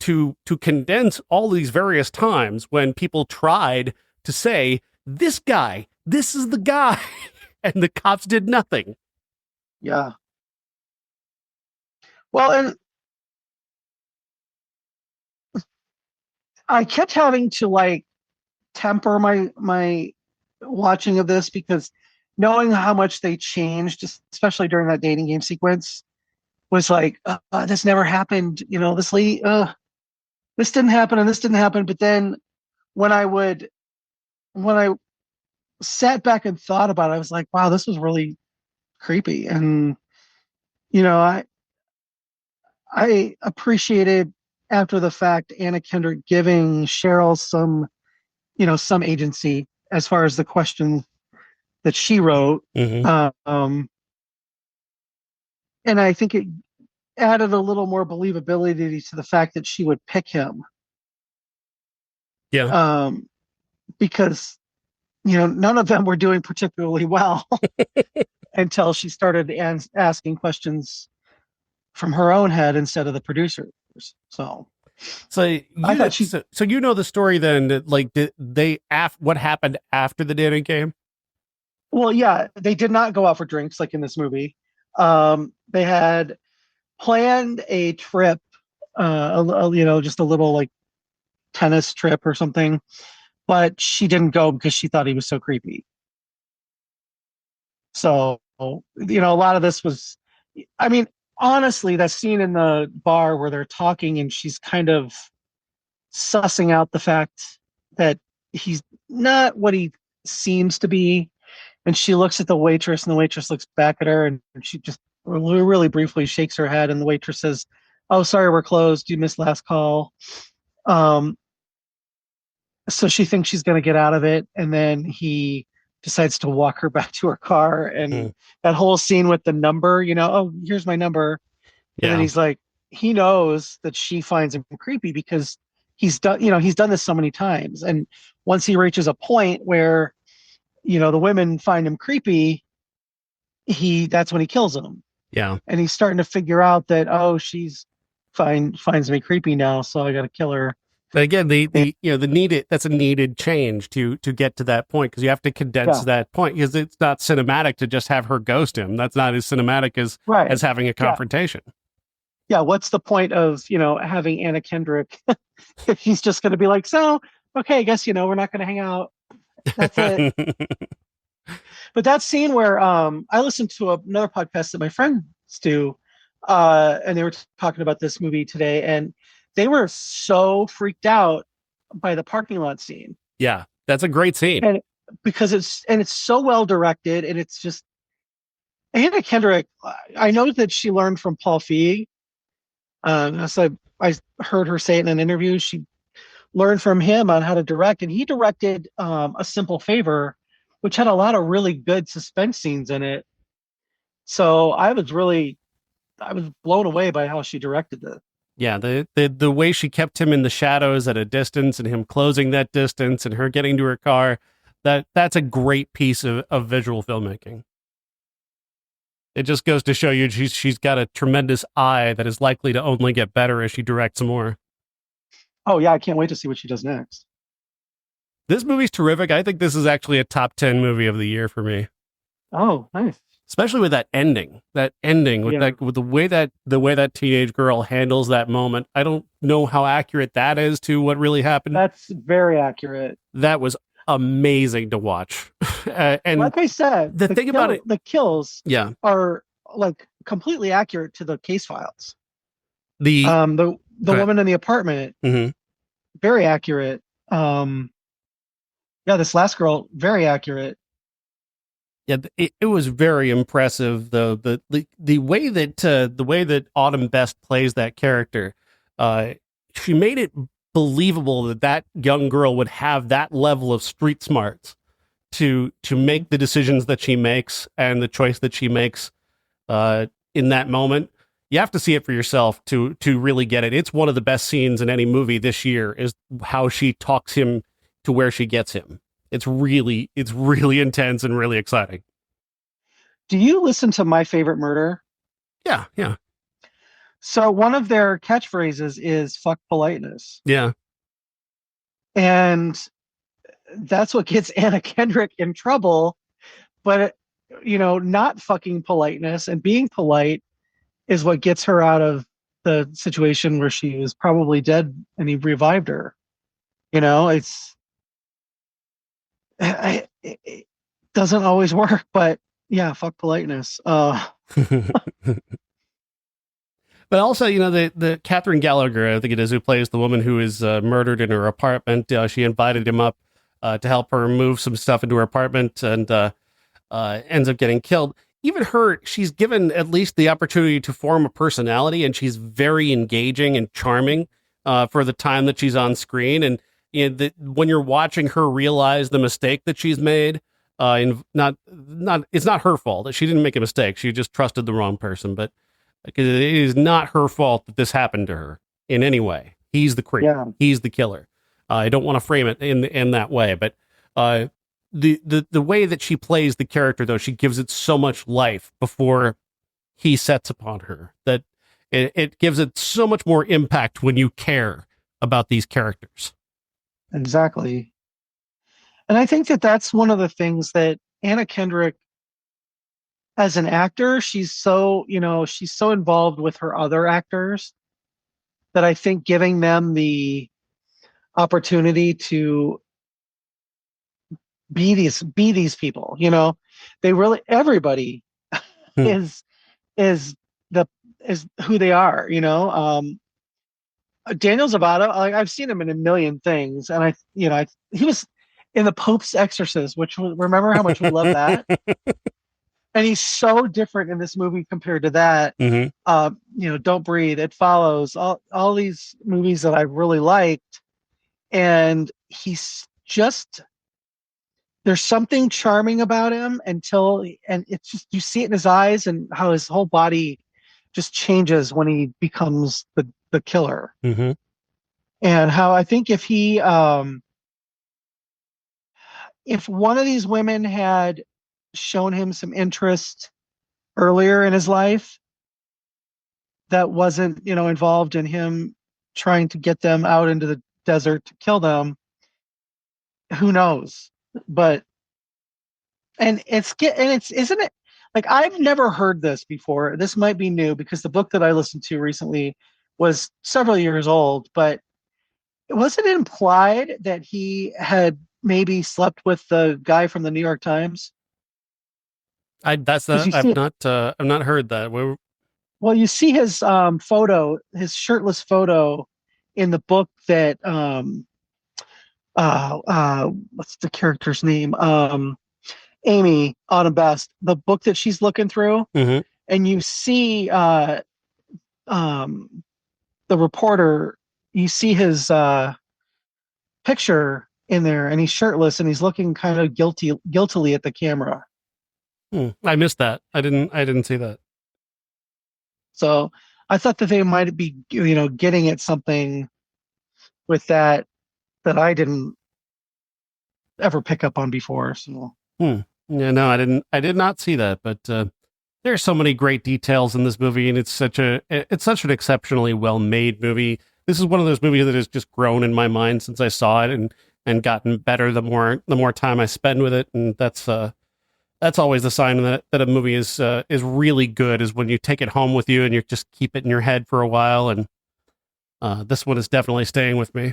to condense all these various times when people tried to say, this is the guy, and the cops did nothing. Yeah. Well, and I kept having to like temper my watching of this, because knowing how much they changed, especially during that dating game sequence, was like, this never happened. This lady, this didn't happen and this didn't happen. But then when I sat back and thought about it, I was like, wow, this was really creepy. And, I appreciated after the fact Anna Kendrick giving Cheryl some agency as far as the questions that she wrote. Mm-hmm. And I think it added a little more believability to the fact that she would pick him. Yeah. Because, none of them were doing particularly well until she started asking questions from her own head instead of the producers. So you know the story then, that, like, what happened after the dating game? Well, yeah, they did not go out for drinks like in this movie. They had planned a trip, just a little like tennis trip or something, but she didn't go because she thought he was so creepy. So, a lot of this was, I mean, honestly, that scene in the bar where they're talking and she's kind of sussing out the fact that he's not what he seems to be. And she looks at the waitress, and the waitress looks back at her, and she just really briefly shakes her head, and the waitress says, "Oh, sorry, we're closed. You missed last call." So she thinks she's going to get out of it, and then he decides to walk her back to her car. And that whole scene with the number, oh, here's my number. And then he's like, he knows that she finds him creepy because he's done this so many times. And once he reaches a point where, the women find him creepy, that's when he kills them. Yeah. And he's starting to figure out that, oh, she's finds me creepy now, so I got to kill her. But again, that's a needed change to get to that point, because you have to condense that point, because it's not cinematic to just have her ghost him. That's not as cinematic as having a confrontation. Yeah. What's the point of, having Anna Kendrick if he's just going to be like, so, okay, I guess, we're not going to hang out. That's it. But that scene where I listened to another podcast that my friends do, and they were talking about this movie today, and they were so freaked out by the parking lot scene. Yeah, that's a great scene. And because it's so well directed, and it's just Anna Kendrick. I know that she learned from Paul Feig. So I heard her say it in an interview. She learned from him on how to direct, and he directed A Simple Favor, which had a lot of really good suspense scenes in it. So I was blown away by how she directed this. Yeah, the way she kept him in the shadows at a distance, and him closing that distance, and her getting to her car, that's a great piece of visual filmmaking. It just goes to show you she's got a tremendous eye that is likely to only get better as she directs more. Oh yeah, I can't wait to see what she does next. This movie's terrific. I think this is actually a top 10 movie of the year for me. Oh, nice. Especially with that ending with the way that teenage girl handles that moment. I don't know how accurate that is to what really happened. That's very accurate. That was amazing to watch. And like I said, the thing about it, the kills are like completely accurate to the case files. The woman in the apartment, very accurate. This last girl, very accurate. Yeah, it was very impressive though. The way that Autumn Best plays that character, uh, she made it believable that that young girl would have that level of street smarts to make the decisions that she makes and the choice that she makes in that moment. You have to see it for yourself to really get it. It's one of the best scenes in any movie this year. Is how she talks him to where she gets him. It's really intense and really exciting. Do you listen to My Favorite Murder? Yeah, yeah, So one of their catchphrases is "fuck politeness," yeah. and that's what gets Anna Kendrick in trouble. But not fucking politeness and being polite is what gets her out of the situation where she was probably dead and he revived her. It's it doesn't always work, but yeah, fuck politeness. But also, the Catherine Gallagher, I think it is, who plays the woman who is murdered in her apartment. She invited him up to help her move some stuff into her apartment, and ends up getting killed. Even her, she's given at least the opportunity to form a personality, and she's very engaging and charming for the time that she's on screen. And when you're watching her realize the mistake that she's made, it's not her fault that she didn't make a mistake. She just trusted the wrong person, but it is not her fault that this happened to her in any way. He's the creep. Yeah. He's the killer. I don't want to frame it in that way, but the way that she plays the character, though, she gives it so much life before he sets upon her that it gives it so much more impact when you care about these characters. Exactly. And I think that that's one of the things that Anna Kendrick, as an actor, she's so involved with her other actors that I think giving them the opportunity to be these people, they really, everybody is is the is who they are. Daniel Zovatto, I've seen him in a million things, and he was in the Pope's Exorcist, which remember how much we love that. And he's so different in this movie compared to that. Don't Breathe, It Follows, all these movies that I really liked, and he's just, there's something charming about him and it's just, you see it in his eyes and how his whole body just changes when he becomes the killer. Mm-hmm. And how I think if one of these women had shown him some interest earlier in his life that wasn't, involved in him trying to get them out into the desert to kill them, who knows? But isn't it, like, I've never heard this before. This might be new because the book that I listened to recently was several years old, but wasn't it implied that he had maybe slept with the guy from the New York Times? I've not heard that. Well, you see his photo, his shirtless photo in the book that what's the character's name? Amy, Autumn Best, the book that she's looking through, Mm-hmm. and you see the reporter, you see his picture in there, and he's shirtless and he's looking kind of guiltily at the camera. I missed that. I didn't see that. So I thought that they might be, getting at something with that I didn't ever pick up on before. So. Yeah, no, I did not see that, but there's so many great details in this movie, and it's such an exceptionally well made movie. This is one of those movies that has just grown in my mind since I saw it, and gotten better the more time I spend with it, and that's always the sign that a movie is really good, is when you take it home with you and you just keep it in your head for a while. And this one is definitely staying with me.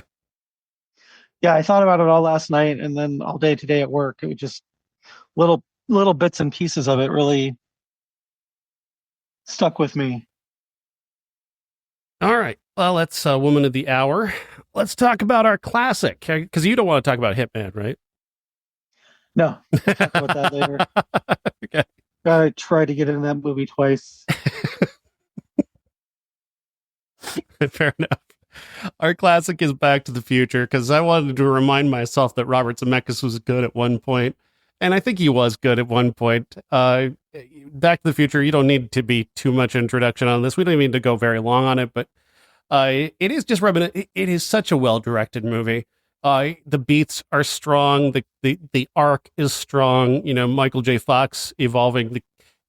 Yeah, I thought about it all last night and then all day today at work. It was just little bits and pieces of it really stuck with me. All right. Well, that's Woman of the Hour. Let's talk about our classic, because you don't want to talk about Hitman, right? No, we'll talk about that later. Okay. I tried to get in that movie twice. Fair enough. Our classic is Back to the Future because I wanted to remind myself that Robert Zemeckis was good at one point, and I think he was good at one point. Back to the Future, you don't need to be too much introduction on this. We don't even need to go very long on it, but it is just reminiscent. It is such a well directed movie. The beats are strong. The arc is strong. You know, Michael J. Fox evolving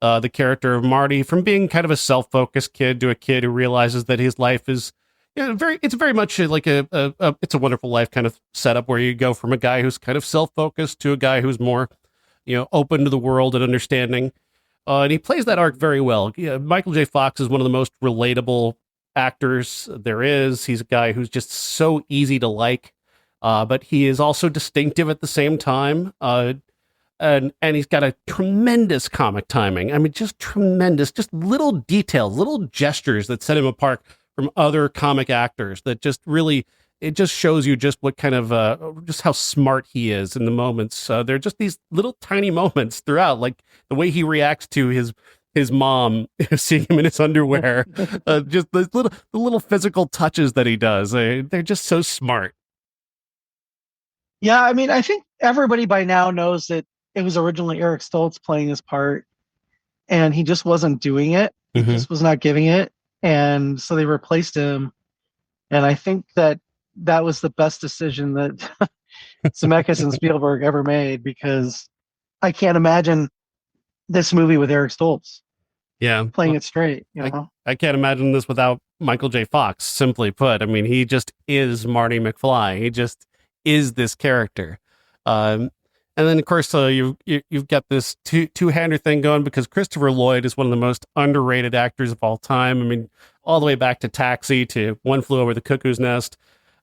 the character of Marty from being kind of a self focused kid to a kid who realizes that his life is it's very much like a It's a Wonderful Life kind of setup where you go from a guy who's kind of self focused to a guy who's more open to the world and understanding. And he plays that arc very well. Yeah, Michael J. Fox is one of the most relatable actors there is. He's a guy who's just so easy to like, but he is also distinctive at the same time. And he's got a tremendous comic timing. I mean, just tremendous, just little details, little gestures that set him apart from other comic actors that just really, it just shows you just what kind of, just how smart he is in the moments. They're just these little tiny moments throughout, like the way he reacts to his mom seeing him in his underwear, just the little physical touches that he does. They're just so smart. Yeah, I mean, I think everybody by now knows that it was originally Eric Stoltz playing this part, and he just wasn't doing it. He just was not giving it, and so they replaced him. And I think that was the best decision that Zemeckis and Spielberg ever made, because I can't imagine this movie with Eric Stoltz playing it straight. I can't imagine this without Michael J. Fox. Simply put, I mean, he just is Marty McFly. He just is this character. And then, of course, you've got this two-hander thing going because Christopher Lloyd is one of the most underrated actors of all time. I mean, all the way back to Taxi to One Flew Over the Cuckoo's Nest.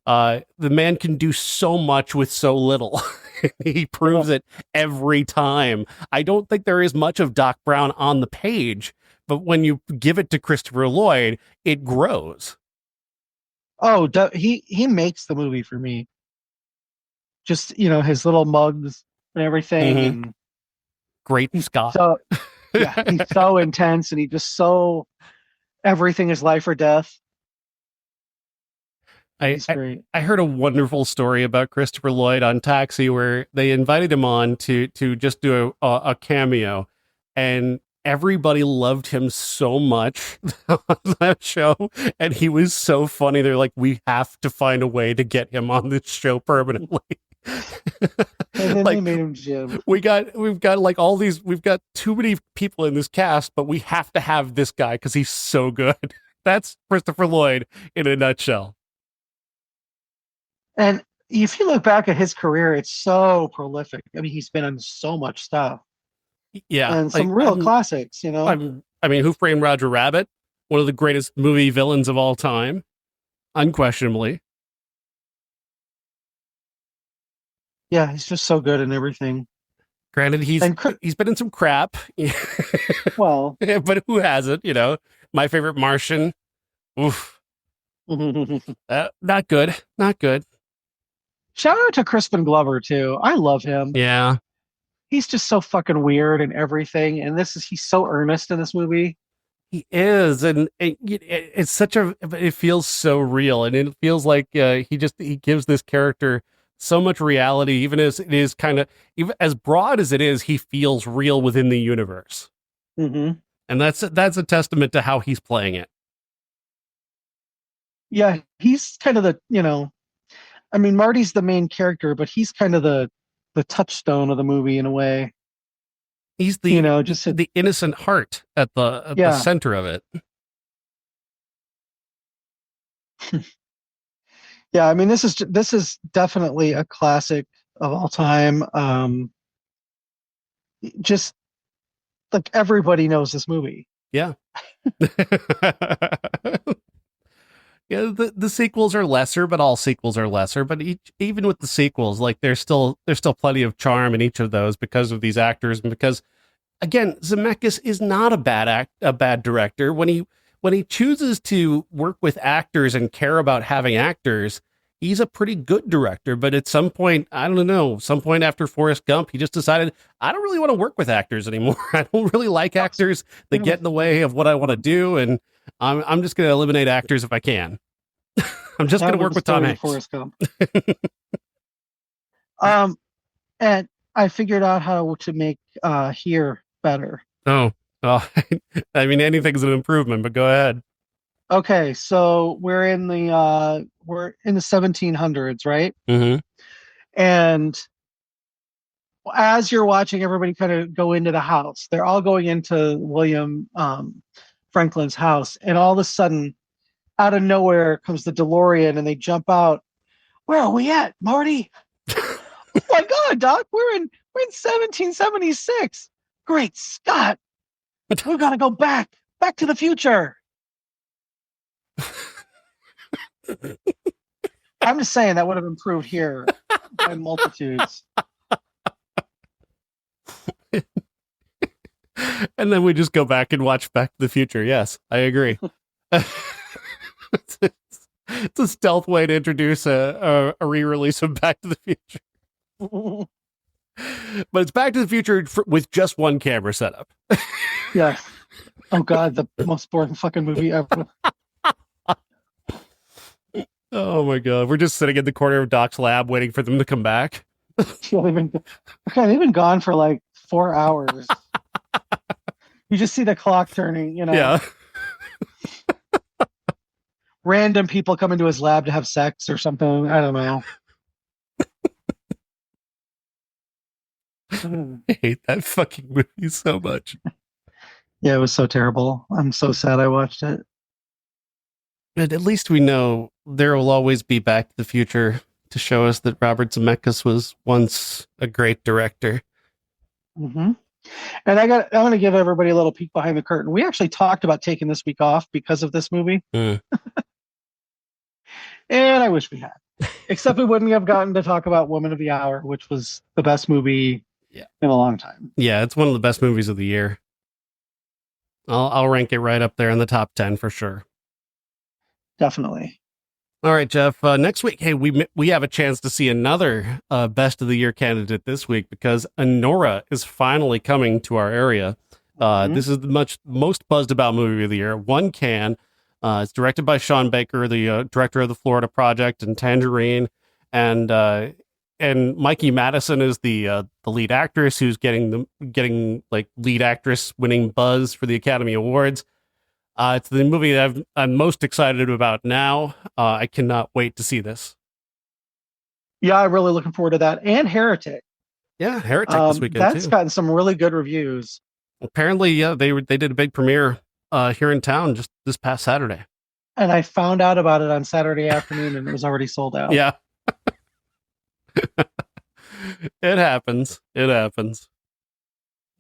The man can do so much with so little. He proves it every time. I don't think there is much of Doc Brown on the page, but when you give it to Christopher Lloyd, it grows. Oh, he makes the movie for me. Just, his little mugs and everything. And great Scott. So, yeah, he's so intense, and he just everything is life or death. He's great. I heard a wonderful story about Christopher Lloyd on Taxi where they invited him on to just do a cameo, and everybody loved him so much on that show, and he was so funny. They're like, we have to find a way to get him on this show permanently. And then they made him Jim. We've got like all these, we've got too many people in this cast, but we have to have this guy because he's so good. That's Christopher Lloyd in a nutshell. And if you look back at his career, it's so prolific. I mean, he's been on so much stuff. Yeah. And some real classics, I mean, Who Framed Roger Rabbit? One of the greatest movie villains of all time. Unquestionably. Yeah, he's just so good in everything. Granted, he's been in some crap. Well, but who hasn't? My Favorite Martian. Oof. Not good. Not good. Shout out to Crispin Glover too. I love him. Yeah. He's just so fucking weird and everything. And he's so earnest in this movie. He is, and it's it feels so real, and it feels like he gives this character so much reality, even as it is kind of, even as broad as it is, he feels real within the universe. Mm-hmm. And that's a testament to how he's playing it. Yeah, he's kind of I mean, Marty's the main character, but he's kind of the touchstone of the movie in a way. He's the just the innocent heart at the center of it. Yeah, I mean, this is definitely a classic of all time. Just like everybody knows this movie. Yeah. Yeah, the sequels are lesser, but all sequels are lesser. But even with the sequels, like there's still plenty of charm in each of those because of these actors, and because, again, Zemeckis is not a bad director. When he chooses to work with actors and care about having actors, he's a pretty good director, but at some point, I don't know, some point after Forrest Gump, he just decided, I don't really want to work with actors anymore. I don't really like actors that get in the way of what I want to do. And I'm just going to eliminate actors if I can. I'm just going to work with Tom Hanks. Forrest Gump. And I figured out how to make here better. Oh, I mean, anything's an improvement, but go ahead. Okay, so we're in the 1700s, right? Mm-hmm. And as you're watching everybody kind of go into the house, they're all going into William Franklin's house, and all of a sudden, out of nowhere comes the DeLorean, and they jump out. Where are we at, Marty? Oh my God, Doc, we're in 1776. Great Scott, we've got to go back to the future. I'm just saying that would have improved here by multitudes. And then we just go back and watch Back to the Future. Yes, I agree. It's a stealth way to introduce a re-release of Back to the Future. But it's Back to the Future with just one camera setup. Yeah. Oh God, the most boring fucking movie ever. Oh my God, we're just sitting in the corner of Doc's lab waiting for them to come back. Yeah, they've been gone for like 4 hours. You just see the clock turning, you know. Yeah. Random people come into his lab to have sex or something. I don't know. I hate that fucking movie so much. Yeah, it was so terrible. I'm so sad I watched it. But at least we know there will always be Back to the Future to show us that Robert Zemeckis was once a great director. Mm-hmm. And I'm going to give everybody a little peek behind the curtain. We actually talked about taking this week off because of this movie. Mm. And I wish we had. Except we wouldn't have gotten to talk about Woman of the Hour, which was the best movie in a long time. Yeah, it's one of the best movies of the year. I'll rank it right up there in the top 10 for sure. Definitely. All right, Jeff. Next week, hey, we have a chance to see another Best of the Year candidate this week because Anora is finally coming to our area. This is the most buzzed about movie of the year. One Can. It's directed by Sean Baker, the director of the Florida Project and Tangerine, and Mikey Madison is the lead actress who's getting like lead actress winning buzz for the Academy Awards. It's the movie that I'm most excited about now. I cannot wait to see this. Yeah, I'm really looking forward to that. And Heretic. Yeah, Heretic this weekend that's too. gotten some really good reviews. Apparently, yeah, they did a big premiere here in town just this past Saturday. And I found out about it on Saturday afternoon, and it was already sold out. Yeah. It happens. Yeah,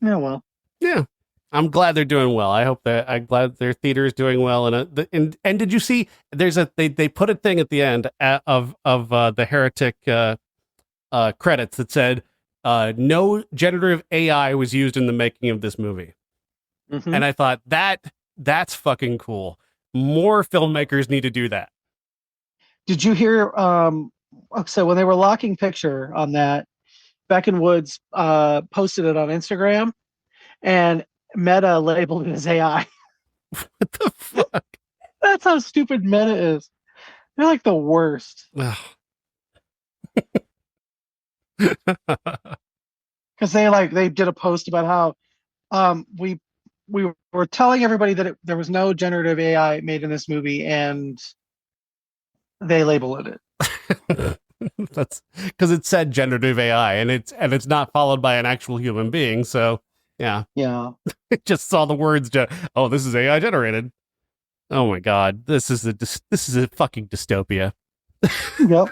well. Yeah. I'm glad they're doing well. I'm glad their theater is doing well. And did you see they put a thing at the end of the Heretic credits that said no generative AI was used in the making of this movie. Mm-hmm. And I thought that's fucking cool. More filmmakers need to do that. Did you hear so when they were locking picture on that, Beck and Woods posted it on Instagram, and Meta labeled it as AI. What the fuck? That's how stupid Meta is. They're like the worst. Because they did a post about how we were telling everybody that there was no generative AI made in this movie, and they labeled it. That's because it said generative AI, and it's not followed by an actual human being. So yeah. It just saw the words. Oh, this is AI generated. Oh my God, this is a fucking dystopia. Yep.